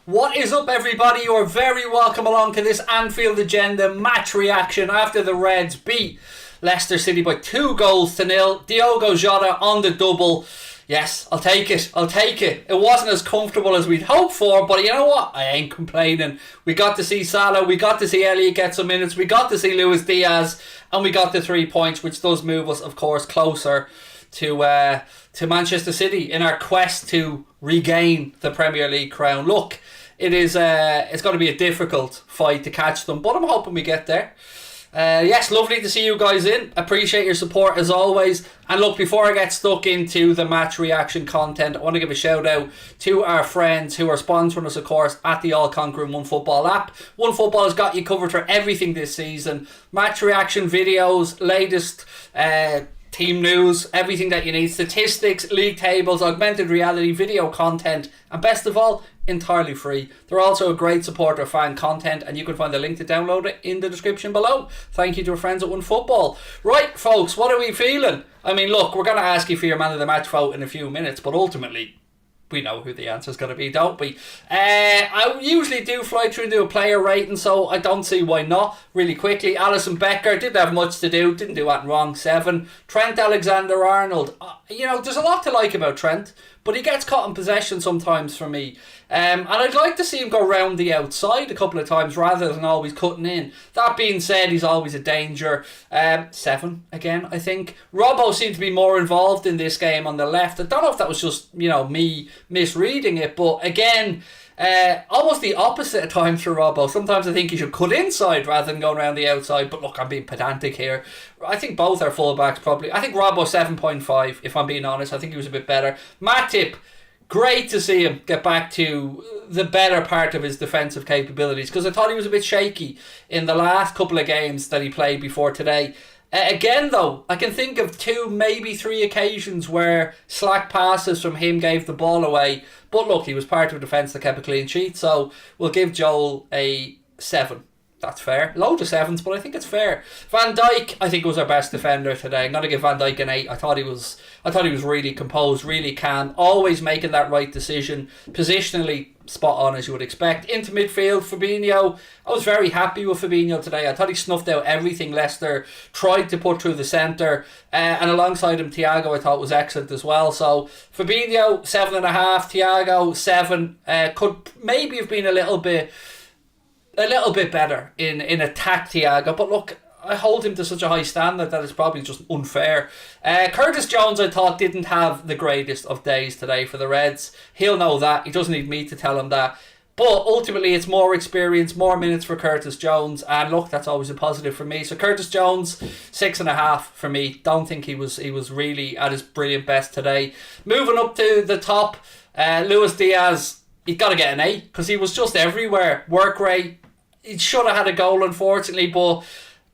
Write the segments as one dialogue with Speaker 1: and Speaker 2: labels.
Speaker 1: What is up, everybody? You are very welcome along to this Anfield Agenda match reaction after the Reds beat Leicester City by 2-0. Diogo Jota on the double. Yes, I'll take it. It wasn't as comfortable as we'd hoped for, but you know what? I ain't complaining. We got to see Salah, we got to see Elliott get some minutes, we got to see Luis Diaz, and we got the 3 points, which does move us, of course, closer to Manchester City in our quest to regain the Premier League crown. Look, it's going to be a difficult fight to catch them, but I'm hoping we get there. Yes, lovely to see you guys in. Appreciate your support as always. And look, before I get stuck into the match reaction content, I want to give a shout out to our friends who are sponsoring us, of course, at the all-conquering OneFootball app. OneFootball has got you covered for everything this season. Match reaction videos, latest team news, everything that you need, statistics, league tables, augmented reality, video content, and best of all, entirely free. They're also a great supporter of fan content, and you can find the link to download it in the description below. Thank you to our friends at OneFootball. Right, folks, what are we feeling? I mean, look, we're going to ask you for your man of the match vote in a few minutes, but ultimately, we know who the answer is going to be, don't we? I usually do fly through and do a player rating, so I don't see why not. Really quickly, Alisson Becker didn't have much to do, didn't do anything wrong, 7. Trent Alexander-Arnold, there's a lot to like about Trent, but he gets caught in possession sometimes for me. And I'd like to see him go round the outside a couple of times rather than always cutting in. That being said, he's always a danger. 7 again, I think. Robbo seemed to be more involved in this game on the left. I don't know if that was just, me misreading it, but again, almost the opposite at times for Robbo. Sometimes I think he should cut inside rather than going around the outside, but look, I'm being pedantic here. I think both are fullbacks probably. I think Robbo 7.5, if I'm being honest. I think he was a bit better. Matip, great to see him get back to the better part of his defensive capabilities, because I thought he was a bit shaky in the last couple of games that he played before today. Again, though, I can think of 2, maybe 3 occasions where slack passes from him gave the ball away. But look, he was part of a defence that kept a clean sheet, so we'll give Joel a 7. That's fair. Loads of 7s, but I think it's fair. Van Dijk, I think, was our best defender today. I'm going to give Van Dijk an 8. I thought he was really composed, really calm, always making that right decision. Positionally, spot on as you would expect. Into midfield, Fabinho. I was very happy with Fabinho today. I thought he snuffed out everything Leicester tried to put through the centre. And alongside him, Thiago, I thought was excellent as well. So Fabinho, 7.5. Thiago, 7. Could maybe have been a little bit better in attack, Thiago, but look, I hold him to such a high standard that it's probably just unfair. Curtis Jones, I thought, didn't have the greatest of days today for the Reds. He'll know that. He doesn't need me to tell him that. But ultimately, it's more experience, more minutes for Curtis Jones, and look, that's always a positive for me. So Curtis Jones, 6.5 for me. Don't think he was really at his brilliant best today. Moving up to the top, Luis Diaz, he's got to get an 8 because he was just everywhere. Work rate. He should have had a goal, unfortunately, but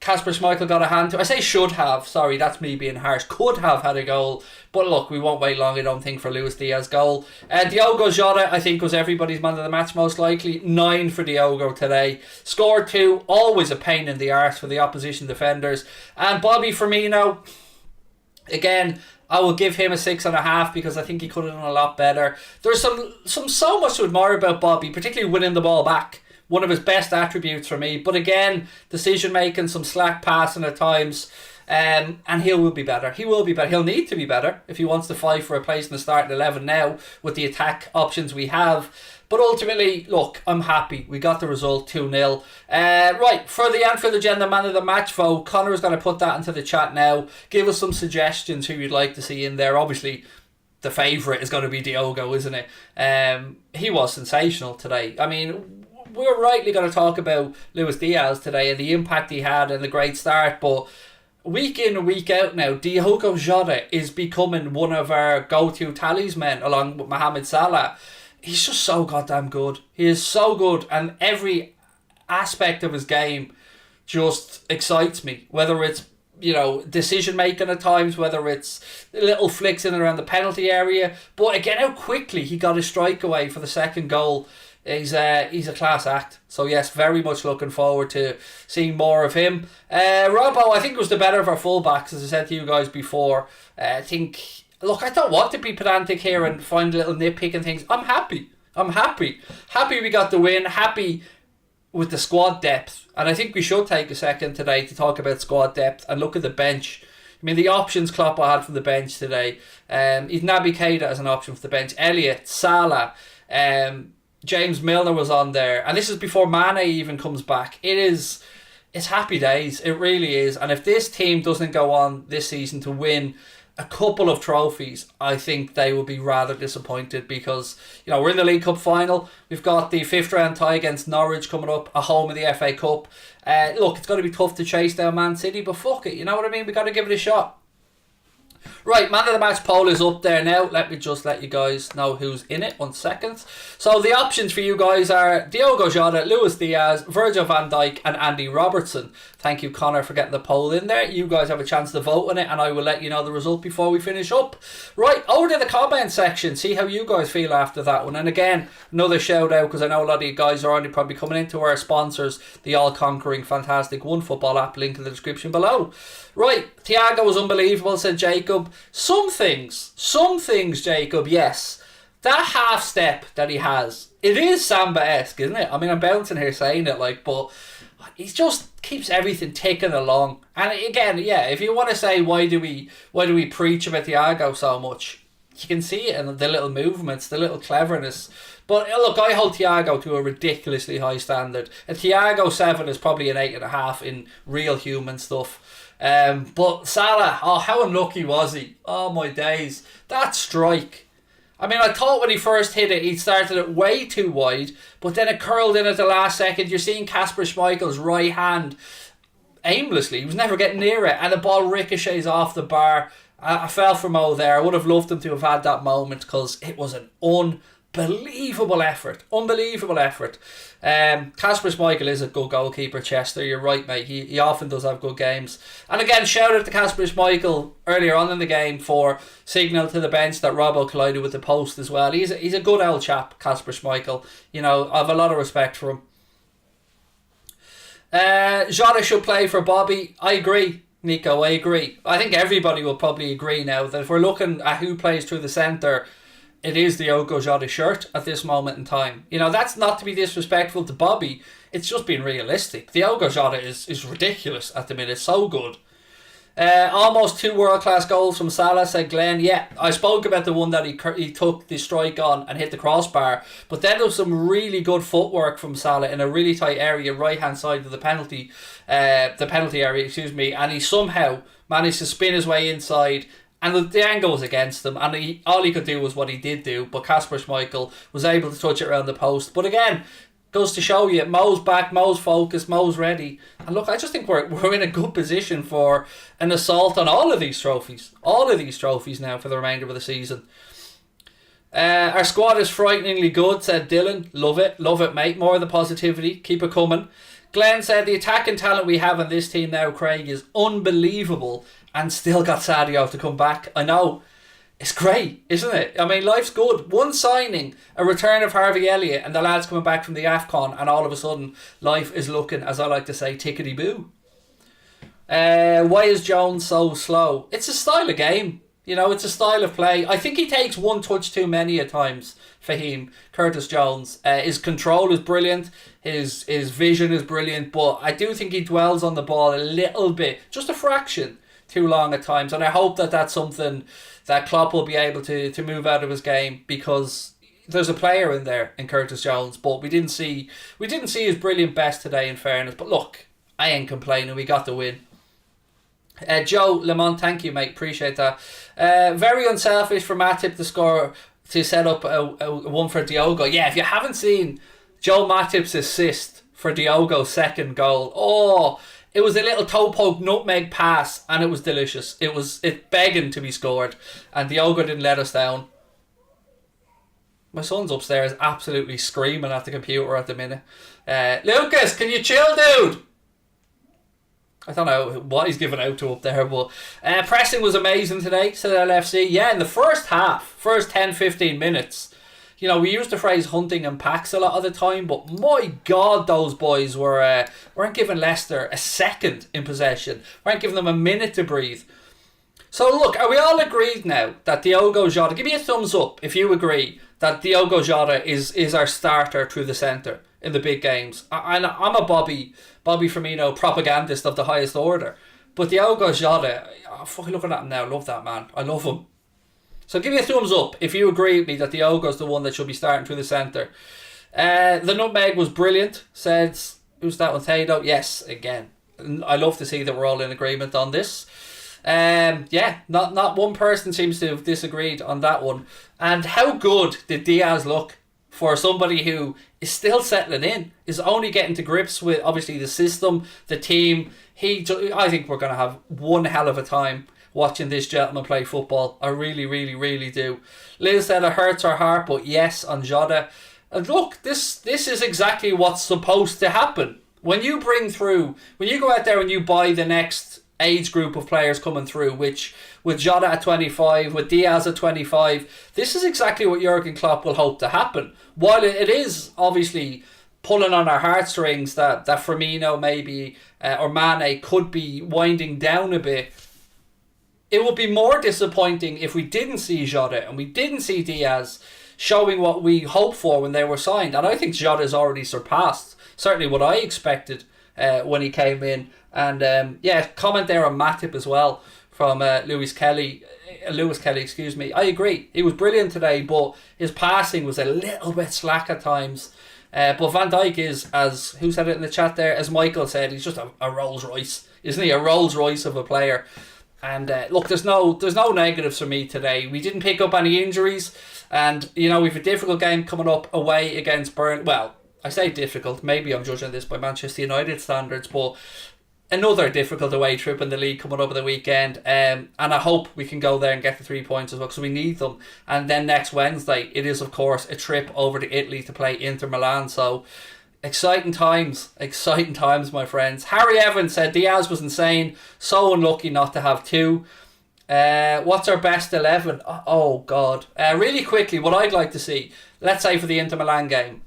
Speaker 1: Kasper Schmeichel got a hand to. I say should have, sorry, that's me being harsh. Could have had a goal, but look, we won't wait long, I don't think, for Luis Diaz's goal. Diogo Jota, I think, was everybody's man of the match, most likely. 9 for Diogo today. Scored 2, always a pain in the arse for the opposition defenders. And Bobby Firmino, again, I will give him a 6.5 because I think he could have done a lot better. There's so much to admire about Bobby, particularly winning the ball back. One of his best attributes for me. But again, decision making, some slack passing at times. And he will be better. He will be better. He'll need to be better if he wants to fight for a place in the starting 11 now with the attack options we have. But ultimately, look, I'm happy. We got the result, 2-0. Right, for the Anfield Agenda Man of the Match vote, Connor is going to put that into the chat now. Give us some suggestions who you'd like to see in there. Obviously, the favourite is going to be Diogo, isn't it? He was sensational today. I mean, we're rightly going to talk about Luis Diaz today and the impact he had and the great start, but week in and week out now, Diogo Jota is becoming one of our go-to talisman along with Mohamed Salah. He's just so goddamn good. He is so good, and every aspect of his game just excites me, whether it's decision making at times, whether it's little flicks in and around the penalty area, but again, how quickly he got his strike away for the second goal. He's a class act. So yes, very much looking forward to seeing more of him. Robbo, I think, was the better of our fullbacks, as I said to you guys before. I think, look, I don't want to be pedantic here and find little nitpicking things. I'm happy. I'm happy. Happy we got the win. Happy with the squad depth. And I think we should take a second today to talk about squad depth and look at the bench. I mean, the options Klopp had from the bench today. He's Naby Keita as an option for the bench. Elliott, Salah, James Milner was on there. And this is before Mane even comes back. It's happy days. It really is. And if this team doesn't go on this season to win a couple of trophies, I think they will be rather disappointed because, we're in the League Cup final. We've got the 5th round tie against Norwich coming up, a home of the FA Cup. Look, it's going to be tough to chase down Man City, but fuck it, you know what I mean? We've got to give it a shot. Right, man of the match poll is up there now. Let me just let you guys know who's in it. 1 second. So the options for you guys are Diogo Jota, Luis Diaz, Virgil van Dijk and Andy Robertson. Thank you, Connor, for getting the poll in there. You guys have a chance to vote on it and I will let you know the result before we finish up. Right, over to the comment section. See how you guys feel after that one. And again, another shout out because I know a lot of you guys are only probably coming into our sponsors, the all-conquering fantastic OneFootball app, link in the description below. Right, Thiago was unbelievable, said Jacob. Some things, Jacob, yes. That half step that he has, it is Samba-esque, isn't it? I mean, I'm bouncing here saying it, but he just keeps everything ticking along. And again, yeah, if you want to say why do we preach about Thiago so much, you can see it in the little movements, the little cleverness. But look, I hold Thiago to a ridiculously high standard. A Thiago 7 is probably an 8.5 in real human stuff. But Salah, how unlucky was he? Oh my days. That strike. I mean, I thought when he first hit it, he started it way too wide, but then it curled in at the last second. You're seeing Kasper Schmeichel's right hand aimlessly. He was never getting near it, and the ball ricochets off the bar. I fell for Mo there. I would have loved him to have had that moment because it was an unbelievable effort. Kasper Schmeichel is a good goalkeeper, Chester. You're right, mate. He often does have good games. And again, shout out to Kasper Schmeichel earlier on in the game for signal to the bench that Robbo collided with the post as well. He's a good old chap, Kasper Schmeichel. I have a lot of respect for him. Jota should play for Bobby. I agree, Nico. I agree. I think everybody will probably agree now that if we're looking at who plays through the centre, it is the Diogo Jota shirt at this moment in time. That's not to be disrespectful to Bobby. It's just being realistic. The Diogo Jota is ridiculous at the minute. So good. Almost 2 world-class goals from Salah, said Glenn. Yeah, I spoke about the one that he took the strike on and hit the crossbar. But then there was some really good footwork from Salah in a really tight area, right-hand side of the penalty area, and he somehow managed to spin his way inside. And the angle was against him, and all he could do was what he did do. But Kasper Schmeichel was able to touch it around the post. But again, goes to show you, Mo's back, Mo's focused, Mo's ready. And look, I just think we're in a good position for an assault on all of these trophies. All of these trophies now for the remainder of the season. Our squad is frighteningly good, said Dylan. Love it, mate. More of the positivity. Keep it coming. Glenn said the attacking talent we have on this team now, Craig, is unbelievable. And still got Sadio to come back. I know. It's great, isn't it? I mean, life's good. One signing, a return of Harvey Elliott, and the lads coming back from the AFCON, and all of a sudden, life is looking, as I like to say, tickety-boo. Why is Jones so slow? It's a style of game. It's a style of play. I think he takes one touch too many at times, Fahim, Curtis Jones. His control is brilliant. His vision is brilliant. But I do think he dwells on the ball a little bit, just a fraction, too long at times, and I hope that that's something that Klopp will be able to move out of his game, because there's a player in there in Curtis Jones, but we didn't see his brilliant best today, in fairness. But look, I ain't complaining. We got the win. Joe Lemont, thank you, mate. Appreciate that. Very unselfish for Matip to score, to set up a one for Diogo. Yeah, if you haven't seen Joe Matip's assist for Diogo's second goal, it was a little toe poke nutmeg pass, and it was delicious. It's begging to be scored, and Diogo didn't let us down. My son's upstairs absolutely screaming at the computer at the minute. Lucas, can you chill, dude? I don't know what he's giving out to up there, but pressing was amazing today, said LFC. Yeah, in the first half, first 10-15 minutes, we use the phrase hunting in packs a lot of the time, but my God, those boys weren't giving Leicester a second in possession. Weren't giving them a minute to breathe. So look, are we all agreed now that Diogo Jota, give me a thumbs up if you agree, that Diogo Jota is our starter through the centre in the big games. I'm a Bobby Firmino propagandist of the highest order. But Diogo Jota, fucking looking at him now, I love that man. I love him. So give me a thumbs up if you agree with me that Diogo's the one that should be starting through the centre. The nutmeg was brilliant, says, who's that one, Tado? Yes, again. I love to see that we're all in agreement on this. Not one person seems to have disagreed on that one. And how good did DIAZ look for somebody who is still settling in, is only getting to grips with obviously the system, the team. I think we're going to have one hell of a time watching this gentleman play football. I really, really, really do. Liz said it hurts her heart, but yes, on Jota. And look, this is exactly what's supposed to happen. When you go out there and you buy the next age group of players coming through, which with Jota at 25, with DIAZ at 25, this is exactly what Jurgen Klopp will hope to happen. While it is obviously pulling on our heartstrings that Firmino maybe or Mane could be winding down a bit, it would be more disappointing if we didn't see Jota and we didn't see DIAZ showing what we hoped for when they were signed. And I think Jota's already surpassed certainly what I expected when he came in. And comment there on Matip as well from Lewis Kelly, excuse me. I agree, he was brilliant today, but his passing was a little bit slack at times. But Van Dijk is, as who said it in the chat there, as Michael said, he's just a Rolls Royce, isn't he? A Rolls Royce of a player. And look, there's no negatives for me today. We didn't pick up any injuries, and we've a difficult game coming up away against Burnley. Well, I say difficult. Maybe I'm judging this by Manchester United standards, but another difficult away trip in the league coming up at the weekend. And I hope we can go there and get the 3 points as well, because we need them. And then next Wednesday, it is of course a trip over to Italy to play Inter Milan. So exciting times, my friends. Harry Evans said DIAZ was insane, so unlucky not to have two. What's our best 11? Oh God. Really quickly, what I'd like to see, let's say for the Inter Milan game,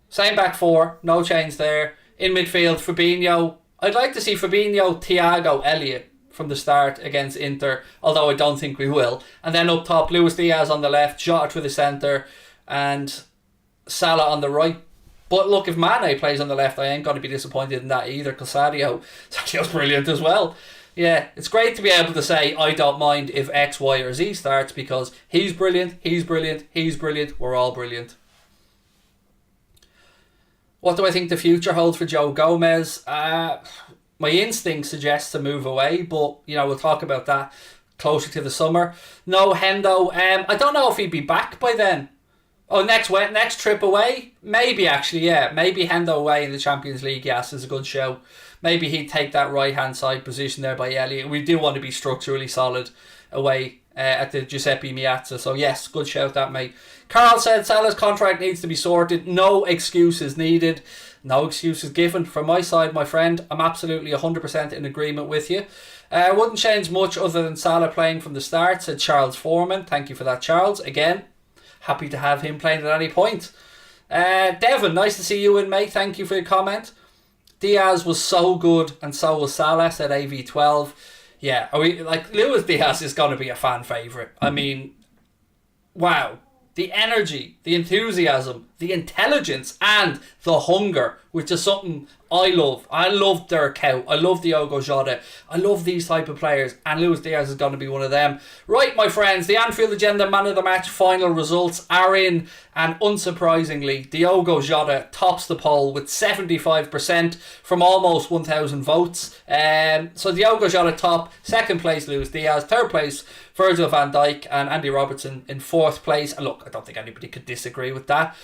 Speaker 1: same back four, no change there. In midfield, Fabinho. I'd like to see Fabinho, Thiago, Elliott from the start against Inter, although I don't think we will. And then up top, Luis Diaz on the left, Jota through the centre, and Salah on the right. But look, if Mane plays on the left, I ain't going to be disappointed in that either, because Sadio's brilliant as well. Yeah, it's great to be able to say I don't mind if X, Y or Z starts, because he's brilliant, we're all brilliant. What do I think the future holds for Joe Gomez? My instinct suggests to move away, but we'll talk about that closer to the summer. No, Hendo. I don't know if he'd be back by then. Oh, next trip away? Maybe actually, yeah. Maybe Hendo away in the Champions League, yes, is a good show. Maybe he'd take that right-hand side position there by Elliott. We do want to be structurally solid away at the Giuseppe Meazza. So yes, good shout that, mate. Carl said Salah's contract needs to be sorted. No excuses needed. No excuses given. From my side, my friend, I'm absolutely 100% in agreement with you. Wouldn't change much other than Salah playing from the start, said Charles Foreman. Thank you for that, Charles. Again, happy to have him playing at any point. Devon, nice to see you in, mate. Thank you for your comment. DIAZ was so good, and so was Salah, said AV12. Yeah, Luis Diaz is going to be a fan favourite. I mean, wow. The energy, the enthusiasm, the intelligence and the hunger, which is something I love. I love Dirk Kuyt. I love Diogo Jota. I love these type of players, and Luis Diaz is going to be one of them. Right, my friends, the Anfield Agenda Man of the Match final results are in, and unsurprisingly, Diogo Jota tops the poll with 75% from almost 1,000 votes. So Diogo Jota top, second place Luis Diaz, third place Virgil van Dijk, and Andy Robertson in fourth place. And look, I don't think anybody could disagree with that.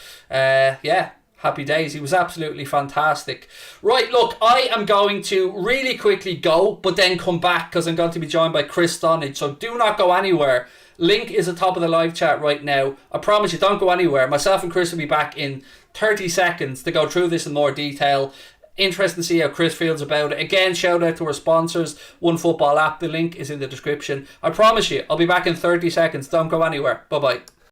Speaker 1: Happy days. He was absolutely fantastic. Right, look, I am going to really quickly go, but then come back because I'm going to be joined by Chris Stonage. So do not go anywhere. Link is at the top of the live chat right now. I promise you, don't go anywhere. Myself and Chris will be back in 30 seconds to go through this in more detail. Interesting to see how Chris feels about it. Again, shout out to our sponsors, OneFootball app. The link is in the description. I promise you, I'll be back in 30 seconds. Don't go anywhere. Bye-bye.